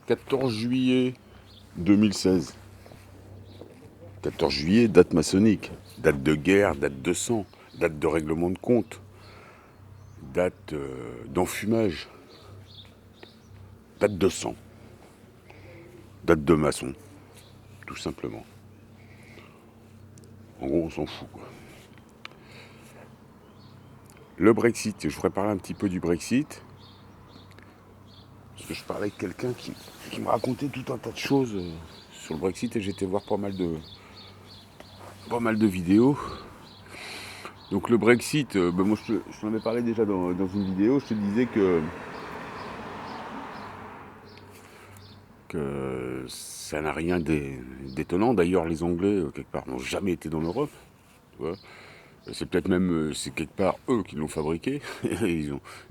14 juillet 2016. 14 juillet, date maçonnique, date de guerre, date de sang, date de règlement de compte, date d'enfumage, date de sang, date de maçon, tout simplement. En gros, on s'en fout, quoi. Le Brexit, je voudrais parler un petit peu du Brexit, parce que je parlais avec quelqu'un qui me racontait tout un tas de choses sur le Brexit et j'étais voir pas mal de vidéos. Donc le Brexit, moi je t'en avais parlé déjà dans une vidéo, je te disais que ça n'a rien d'étonnant. D'ailleurs, les Anglais, quelque part, n'ont jamais été dans l'Europe. Tu vois. C'est peut-être même, c'est quelque part eux qui l'ont fabriqué et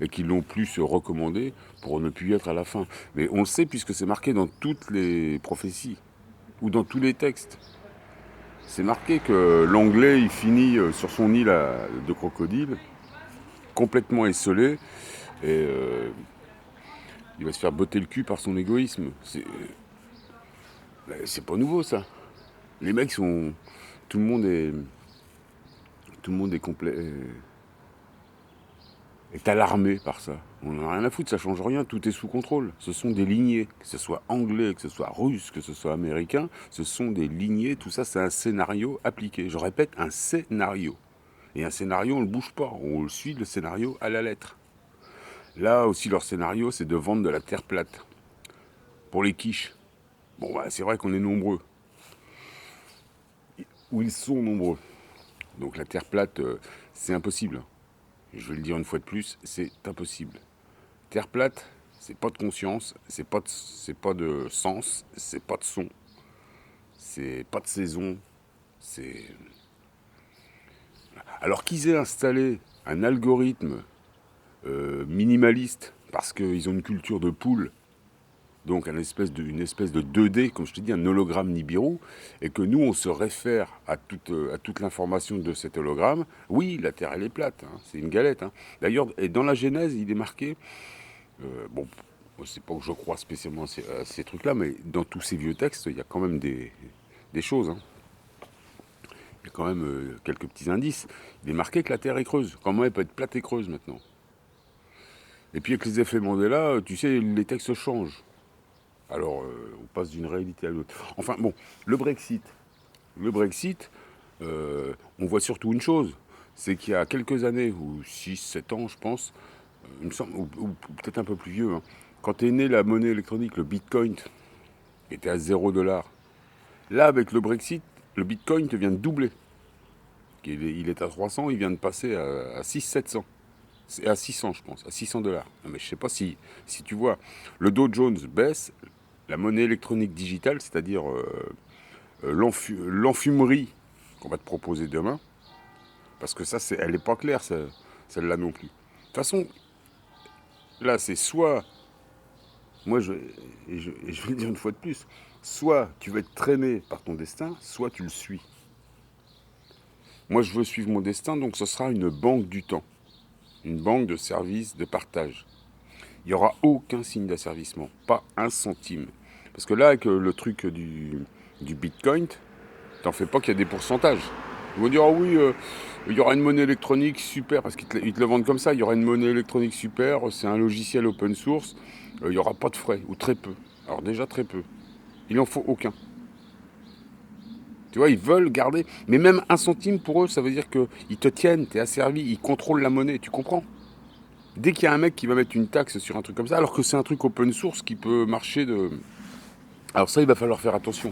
qui l'ont plus recommandé pour ne plus y être à la fin. Mais on le sait puisque c'est marqué dans toutes les prophéties ou dans tous les textes. C'est marqué que l'Anglais, il finit sur son île de crocodile, complètement esselé, et il va se faire botter le cul par son égoïsme. C'est pas nouveau ça. Les mecs sont. Tout le monde est. Tout le monde est complet. Est alarmé par ça. On n'en a rien à foutre, ça change rien, tout est sous contrôle. Ce sont des lignées, que ce soit anglais, que ce soit russe, que ce soit américain, ce sont des lignées, tout ça c'est un scénario appliqué. Je répète, un scénario. Et un scénario, on ne le bouge pas, on le suit le scénario à la lettre. Là aussi, leur scénario, c'est de vendre de la terre plate. Pour les quiches. Bon, bah, c'est vrai qu'on est nombreux. Ou ils sont nombreux. Donc la terre plate, c'est impossible. Je vais le dire une fois de plus, c'est impossible. Terre plate, c'est pas de conscience, c'est pas de sens, c'est pas de son, c'est pas de saison, c'est... Alors qu'ils aient installé un algorithme minimaliste, parce qu'ils ont une culture de poule, donc une espèce de 2D, comme je te dis, un hologramme Nibiru, et que nous, on se réfère à toute l'information de cet hologramme. Oui, la Terre, elle est plate, hein, c'est une galette. Hein. D'ailleurs, et dans la Genèse, il est marqué, bon, c'est pas que je crois spécialement à ces trucs-là, mais dans tous ces vieux textes, il y a quand même des choses. Hein. Il y a quand même quelques petits indices. Il est marqué que la Terre est creuse. Comment elle peut être plate et creuse maintenant? Et puis avec les effets Mandela, tu sais, les textes changent. Alors, on passe d'une réalité à l'autre. Enfin, bon, le Brexit. Le Brexit, on voit surtout une chose. C'est qu'il y a quelques années, ou 6, 7 ans, je pense, il me semble, ou peut-être un peu plus vieux, hein, quand est née la monnaie électronique, le Bitcoin, qui était à 0 $. Là, avec le Brexit, le Bitcoin vient de doubler. Il est à 300, il vient de passer à 6, 700. C'est à 600, je pense, à 600 $. Non, mais je sais pas si tu vois, le Dow Jones baisse, la monnaie électronique digitale, c'est-à-dire l'enfumerie qu'on va te proposer demain, parce que ça, elle n'est pas claire, celle-là non plus. De toute façon, là, c'est soit, moi, je vais le dire une fois de plus, soit tu veux être traîné par ton destin, soit tu le suis. Moi, je veux suivre mon destin, donc ce sera une banque du temps, une banque de services, de partage. Il n'y aura aucun signe d'asservissement, pas un centime. Parce que là, avec le truc du Bitcoin, t'en fais pas qu'il y a des pourcentages. Ils vont dire, oh oui, il y aura une monnaie électronique super, parce qu'ils te le vendent comme ça, il y aura une monnaie électronique super, c'est un logiciel open source, il n'y aura pas de frais, ou très peu. Alors déjà très peu. Il n'en faut aucun. Tu vois, ils veulent garder, mais même un centime pour eux, ça veut dire qu'ils te tiennent, t'es asservi, ils contrôlent la monnaie, tu comprends? Dès qu'il y a un mec qui va mettre une taxe sur un truc comme ça, alors que c'est un truc open source qui peut marcher de... Alors ça, il va falloir faire attention.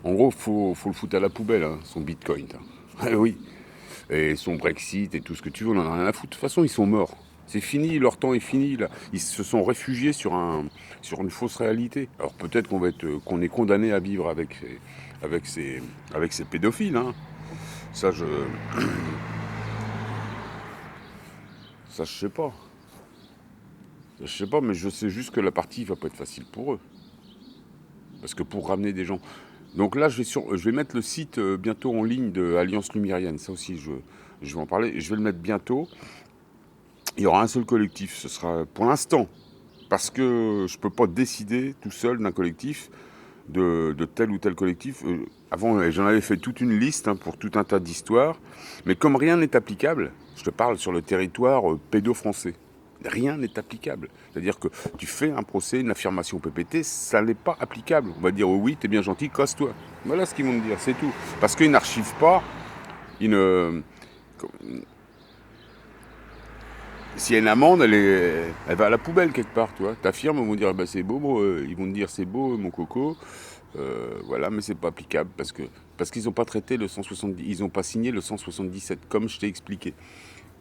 En gros, faut le foutre à la poubelle, hein, son Bitcoin. Hein. Ah oui. Et son Brexit et tout ce que tu veux, on en a rien à foutre. De toute façon, ils sont morts. C'est fini, leur temps est fini. Là. Ils se sont réfugiés sur une fausse réalité. Alors peut-être qu'on est condamné à vivre avec ces pédophiles. Hein. Ça, ça, je sais pas. Je sais pas, mais je sais juste que la partie va pas être facile pour eux. Parce que pour ramener des gens... Donc là, je vais mettre le site bientôt en ligne de Alliance Lumérienne. Ça aussi, je vais en parler. Je vais le mettre bientôt. Il y aura un seul collectif. Ce sera, pour l'instant, Parce que je peux pas décider tout seul d'un collectif, de tel ou tel collectif. Avant, j'en avais fait toute une liste pour tout un tas d'histoires. Mais comme rien n'est applicable, je te parle sur le territoire pédo-français. Rien n'est applicable. C'est-à-dire que tu fais un procès, une affirmation PPT, ça n'est pas applicable. On va dire oh oui, t'es bien gentil, casse-toi. Voilà ce qu'ils vont me dire, c'est tout. Parce qu'ils n'archivent pas, ils ne... Si y a une amende, elle va à la poubelle quelque part, tu vois. T'affirmes, ils vont dire bah, c'est beau, ils vont te dire c'est beau mon coco, voilà, mais c'est pas applicable parce qu'ils n'ont pas traité le 170, ils n'ont pas signé le 177 comme je t'ai expliqué.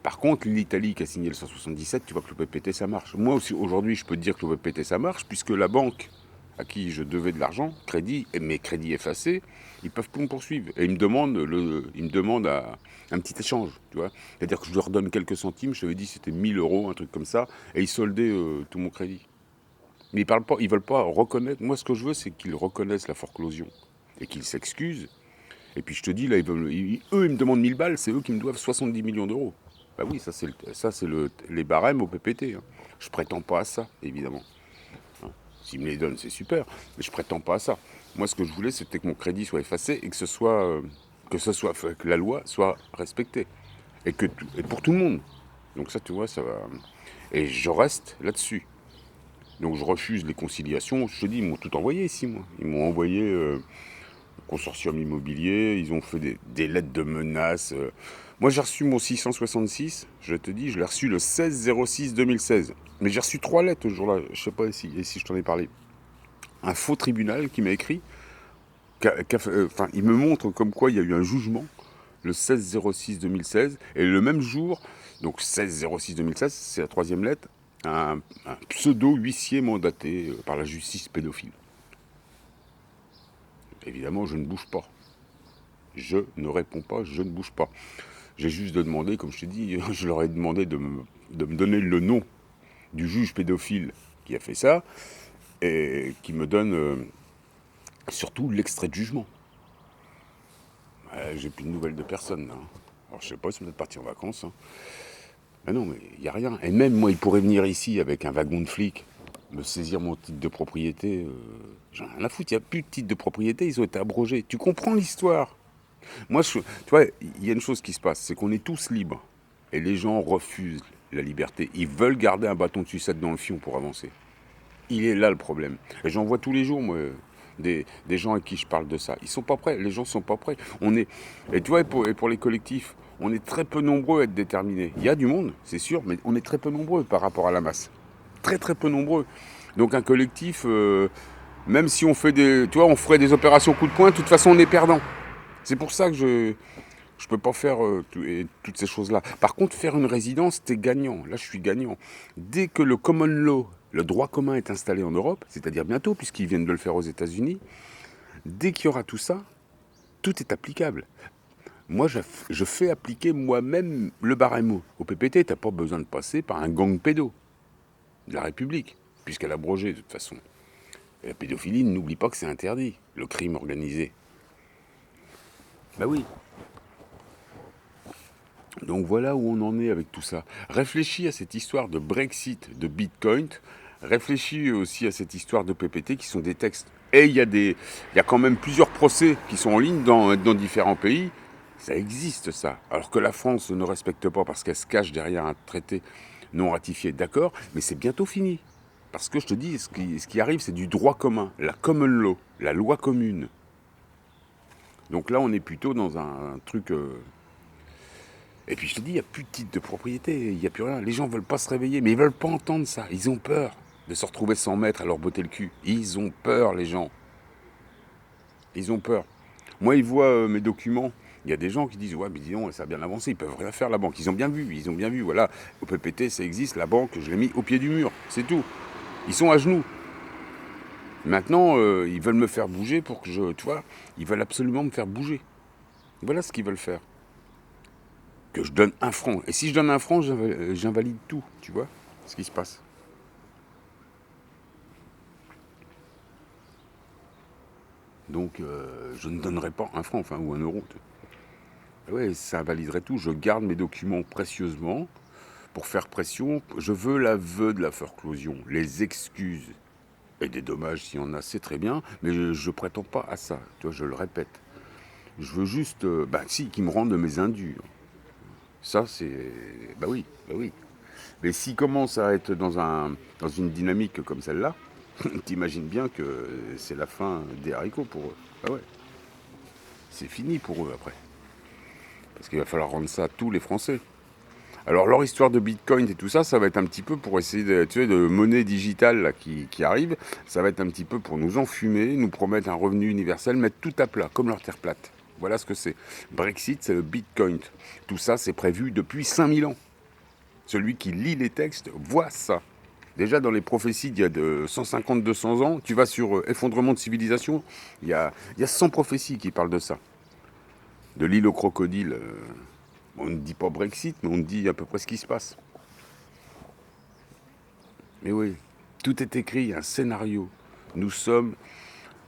Par contre, l'Italie qui a signé le 177, tu vois que le PPT ça marche. Moi aussi aujourd'hui, je peux te dire que le PPT ça marche puisque la banque à qui je devais de l'argent, crédit, et mes crédits effacés, ils peuvent tout me poursuivre. Et ils me demandent un petit échange, tu vois. C'est-à-dire que je leur donne quelques centimes, je t'avais dit c'était 1000 euros, un truc comme ça, et ils soldaient tout mon crédit. Mais ils veulent pas reconnaître. Moi, ce que je veux, c'est qu'ils reconnaissent la foreclosion et qu'ils s'excusent. Et puis je te dis, là, eux, ils me demandent 1000 balles, c'est eux qui me doivent 70 millions d'euros. Bah oui, ça c'est les barèmes au PPT. Je prétends pas à ça, évidemment. S'ils me les donnent, c'est super, mais je prétends pas à ça. Moi, ce que je voulais, c'était que mon crédit soit effacé et que la loi soit respectée. Et pour tout le monde. Donc ça, tu vois, ça va. Et je reste là-dessus. Donc je refuse les conciliations. Je te dis, ils m'ont tout envoyé ici, moi. Ils m'ont envoyé le consortium immobilier, ils ont fait des lettres de menaces. Moi, j'ai reçu mon 666, je te dis, je l'ai reçu le 16-06-2016. Mais j'ai reçu 3 lettres ce jour-là, je sais pas si je t'en ai parlé. Un faux tribunal qui m'a écrit, il me montre comme quoi il y a eu un jugement le 16-06-2016, et le même jour, donc 16-06-2016, c'est la 3e lettre, un pseudo-huissier mandaté par la justice pédophile. Évidemment, je ne bouge pas. Je ne réponds pas, je ne bouge pas. J'ai juste de demander, comme je te dis, je leur ai demandé de me donner le nom du juge pédophile qui a fait ça, et qui me donne surtout l'extrait de jugement. J'ai plus de nouvelles de personne. Là. Alors je sais pas, ils sont peut-être partis en vacances. Mais non, mais il n'y a rien. Et même moi, ils pourraient venir ici avec un wagon de flics, me saisir mon titre de propriété. J'en ai rien à foutre, il n'y a plus de titre de propriété, ils ont été abrogés. Tu comprends l'histoire? Moi, tu vois, il y a une chose qui se passe, c'est qu'on est tous libres. Et les gens refusent la liberté. Ils veulent garder un bâton de sucette dans le fion pour avancer. Il est là le problème. Et j'en vois tous les jours, moi, des gens à qui je parle de ça. Ils sont pas prêts, les gens sont pas prêts. Et tu vois, et pour les collectifs, on est très peu nombreux à être déterminés. Il y a du monde, c'est sûr, mais on est très peu nombreux par rapport à la masse. Très très peu nombreux. Donc un collectif, même si on fait on ferait des opérations coup de poing, de toute façon on est perdant. C'est pour ça que je peux pas faire toutes ces choses-là. Par contre, faire une résidence, t'es gagnant. Là, je suis gagnant. Dès que le common law, le droit commun est installé en Europe, c'est-à-dire bientôt, puisqu'ils viennent de le faire aux États-Unis, dès qu'il y aura tout ça, tout est applicable. Moi, je fais appliquer moi-même le barème au PPT. T'as pas besoin de passer par un gang pédo de la République, puisqu'elle a abrogé de toute façon. Et la pédophilie, n'oublie pas que c'est interdit, le crime organisé. Bah oui. Donc voilà où on en est avec tout ça. Réfléchis à cette histoire de Brexit, de Bitcoin. Réfléchis aussi à cette histoire de PPT qui sont des textes. Et il y a quand même plusieurs procès qui sont en ligne dans différents pays. Ça existe ça. Alors que la France ne respecte pas parce qu'elle se cache derrière un traité non ratifié, d'accord, mais c'est bientôt fini. Parce que je te dis, ce qui arrive, c'est du droit commun, la common law, la loi commune. Donc là, on est plutôt dans un truc... Et puis je te dis, il n'y a plus de titre de propriété, il n'y a plus rien. Les gens ne veulent pas se réveiller, mais ils ne veulent pas entendre ça. Ils ont peur de se retrouver sans maître à leur botter le cul. Ils ont peur, les gens. Ils ont peur. Moi, ils voient mes documents. Il y a des gens qui disent, ouais, mais dis donc, ça a bien avancé, ils peuvent rien faire, la banque. Ils ont bien vu, voilà. Au PPT, ça existe, la banque, je l'ai mis au pied du mur, c'est tout. Ils sont à genoux. Maintenant, ils veulent me faire bouger pour que tu vois, ils veulent absolument me faire bouger. Voilà ce qu'ils veulent faire. Que je donne 1 franc. Et si je donne 1 franc, j'invalide tout, tu vois, ce qui se passe. Donc, je ne donnerai pas 1 franc, enfin, ou 1 euro. Ouais, ça invaliderait tout. Je garde mes documents précieusement. pour faire pression. Je veux l'aveu de la foreclosion, les excuses et des dommages s'il y en a, c'est très bien, mais je prétends pas à ça, tu vois, je le répète. Je veux juste, si, qu'ils me rendent mes indus. Ça, c'est... bah oui. Mais s'ils commencent à être dans une dynamique comme celle-là, t'imagines bien que c'est la fin des haricots pour eux. Ah ouais, c'est fini pour eux après. Parce qu'il va falloir rendre ça à tous les Français. Alors leur histoire de Bitcoin et tout ça, ça va être un petit peu pour essayer de, tu sais, de monnaie digitale là, qui arrive, ça va être un petit peu pour nous enfumer, nous promettre un revenu universel, mettre tout à plat, comme leur terre plate. Voilà ce que c'est. Brexit, c'est le Bitcoin. Tout ça, c'est prévu depuis 5000 ans. Celui qui lit les textes voit ça. Déjà dans les prophéties d'il y a de 150-200 ans, tu vas sur effondrement de civilisation, il y a 100 prophéties qui parlent de ça. De l'île aux crocodiles, on ne dit pas Brexit, mais on dit à peu près ce qui se passe. Mais oui, tout est écrit, un scénario. Nous sommes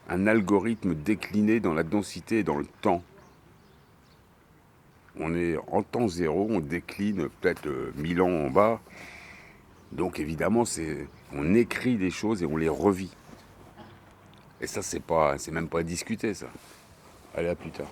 un algorithme décliné dans la densité et dans le temps. On est en temps zéro, on décline peut-être 1000 ans en bas. Donc évidemment, on écrit des choses et on les revit. Et ça, c'est même pas à discuter, ça. Allez, à plus tard.